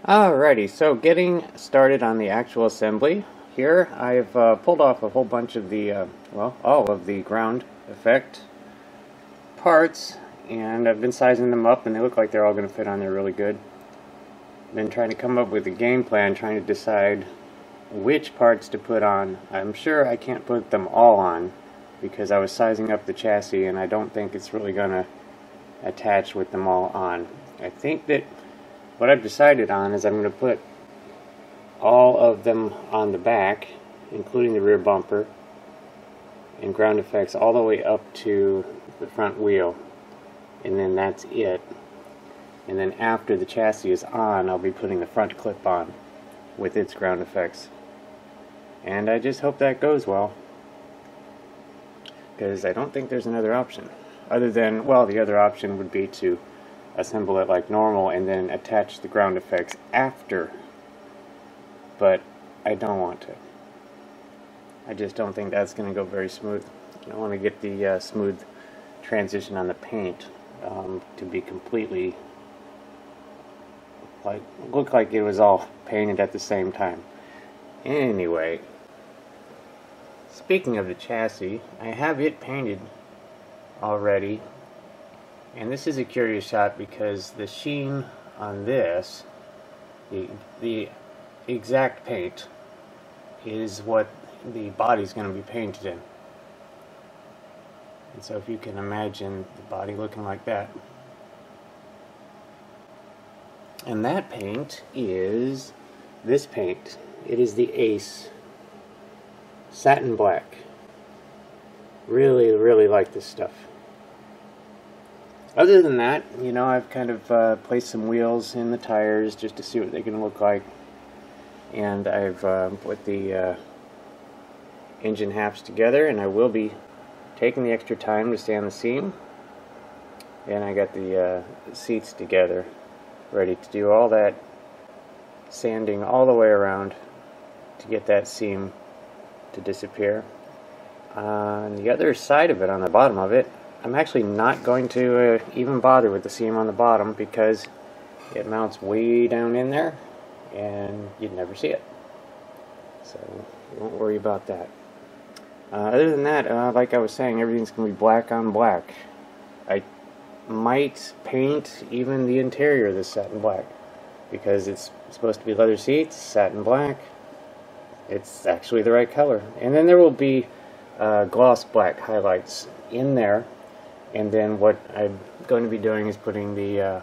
Alrighty, so getting started on the actual assembly. Here I've pulled off a whole bunch of the, well, all of the ground effect parts, and I've been sizing them up, and they look like they're all going to fit on there really good. Been trying to come up with a game plan, trying to decide which parts to put on. I'm sure I can't put them all on, because I was sizing up the chassis, and I don't think it's really going to attach with them all on. I think that what I've decided on is I'm going to put all of them on the back, including the rear bumper, and ground effects all the way up to the front wheel, and then that's it. And then after the chassis is on, I'll be putting the front clip on with its ground effects. And I just hope that goes well, because I don't think there's another option. Other than, well, the other option would be to assemble it like normal and then attach the ground effects after. But I don't want to. I just don't think that's going to go very smooth. I want to get the smooth transition on the paint to be completely look like it was all painted at the same time. Anyway, speaking of the chassis, I have it painted already, and this is a curious shot because the sheen on this, the exact paint, is what the body's going to be painted in. And so if you can imagine the body looking like that. And that paint is this paint. It is the Ace Satin Black. Really, really like this stuff. Other than that, you know, I've kind of placed some wheels in the tires just to see what they're going to look like. And I've put the engine halves together, and I will be taking the extra time to sand the seam. And I got the seats together, ready to do all that sanding all the way around to get that seam to disappear. On the other side of it, on the bottom of it, I'm actually not going to even bother with the seam on the bottom because it mounts way down in there and you'd never see it. So you won't worry about that. Other than that, like I was saying, everything's going to be black on black. I might paint even the interior this satin black because it's supposed to be leather seats, satin black. It's actually the right color. And then there will be gloss black highlights in there. And then what I'm going to be doing is putting the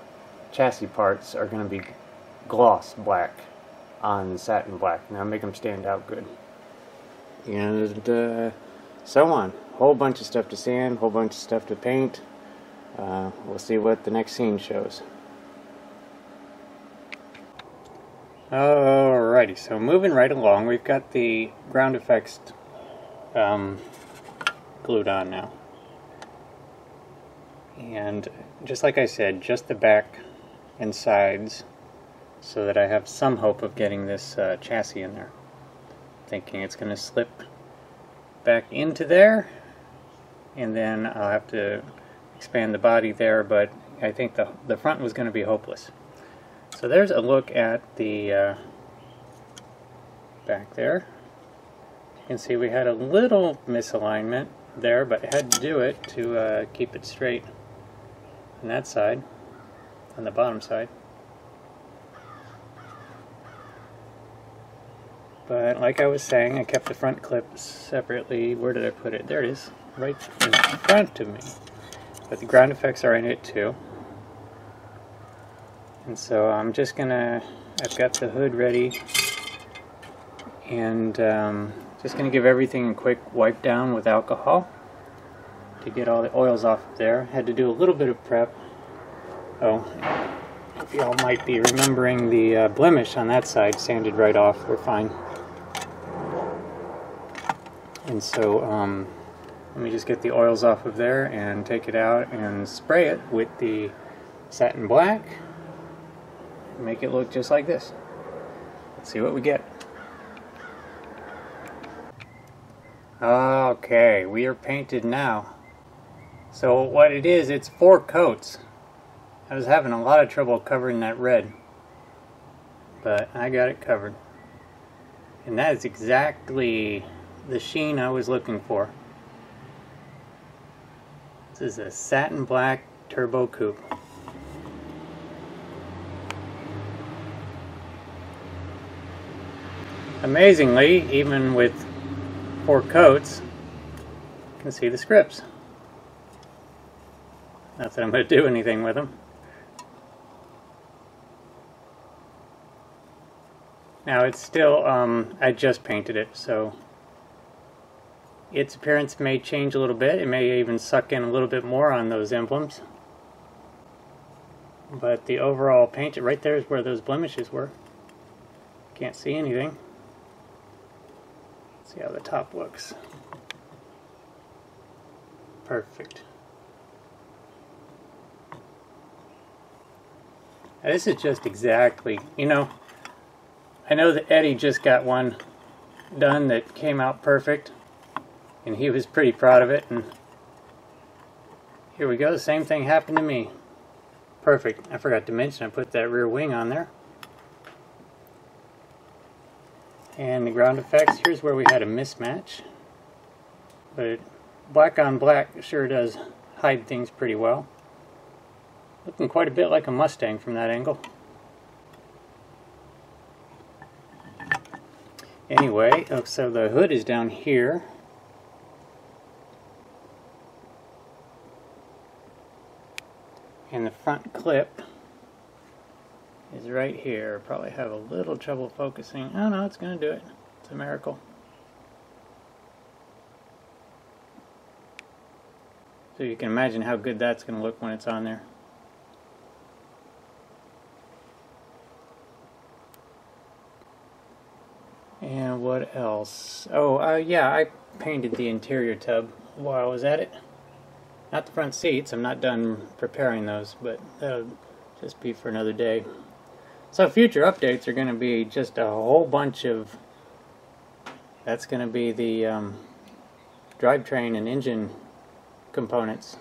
chassis parts are going to be gloss black on satin black. Now make them stand out good. And so on. Whole bunch of stuff to sand, whole bunch of stuff to paint. We'll see what the next scene shows. Alrighty, so moving right along, we've got the ground effects glued on now. And just like I said, just the back and sides, so that I have some hope of getting this chassis in there. Thinking it's going to slip back into there, and then I'll have to expand the body there, but I think the front was going to be hopeless. So there's a look at the back there. You can see we had a little misalignment there, but I had to do it to keep it straight on that side, on the bottom side. But like I was saying, I kept the front clip separately. Where did I put it? There it is, right in front of me. But the ground effects are in it too. And so I'm just gonna, I've got the hood ready, and just gonna give everything a quick wipe down with alcohol to get all the oils off of there. Had to do a little bit of prep. Oh, y'all might be remembering the blemish on that side sanded right off. We're fine. And so let me just get the oils off of there and take it out and spray it with the satin black. Make it look just like this. Let's see what we get. Okay, we are painted now. So what it is, it's 4 coats. I was having a lot of trouble covering that red. but I got it covered. And that is exactly the sheen I was looking for. This is a satin black Turbo Coupe. Amazingly, even with 4 coats, you can see the scripts. Not that I'm going to do anything with them. Now it's still, I just painted it, so its appearance may change a little bit. It may even suck in a little bit more on those emblems. But the overall paint, right there is where those blemishes were. Can't see anything. See how the top looks. Perfect. Now this is just exactly, you know, I know that Eddie just got one done that came out perfect, and he was pretty proud of it, and here we go, the same thing happened to me. Perfect. I forgot to mention I put that rear wing on there. And the ground effects, here's where we had a mismatch. But black on black sure does hide things pretty well. Looking quite a bit like a Mustang from that angle. Anyway, so the hood is down here. And the front clip is right here. Probably have a little trouble focusing. Oh no, it's going to do it. It's a miracle. So you can imagine how good that's going to look when it's on there. And what else? Oh, yeah, I painted the interior tub while I was at it. Not the front seats. I'm not done preparing those, but that'll just be for another day. So future updates are going to be just a whole bunch of... That's going to be the drivetrain and engine components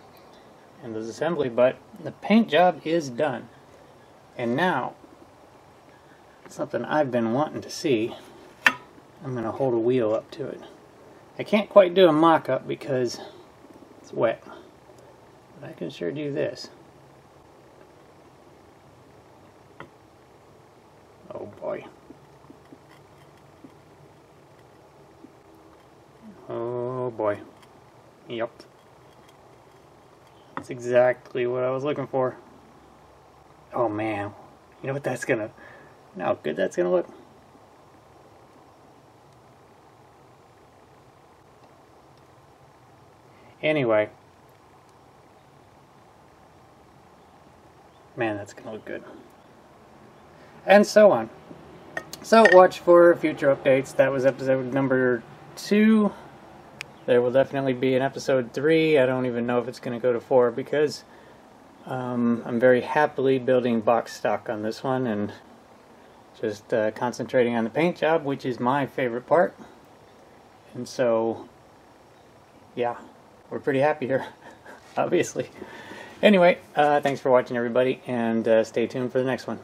and those assembly, but the paint job is done. And now, something I've been wanting to see, I'm going to hold a wheel up to it. I can't quite do a mock-up because it's wet, but I can sure do this. Oh boy. Oh boy. Yep. That's exactly what I was looking for. Oh man. You know what that's gonna... You know how good that's gonna look? Anyway. Man, that's gonna look good. And so on. So watch for future updates. That was episode number 2. There will definitely be an episode 3. I don't even know if it's going to go to 4 because I'm very happily building box stock on this one and just concentrating on the paint job, which is my favorite part. And so, yeah, we're pretty happy here, obviously. Anyway, thanks for watching, everybody, and stay tuned for the next one.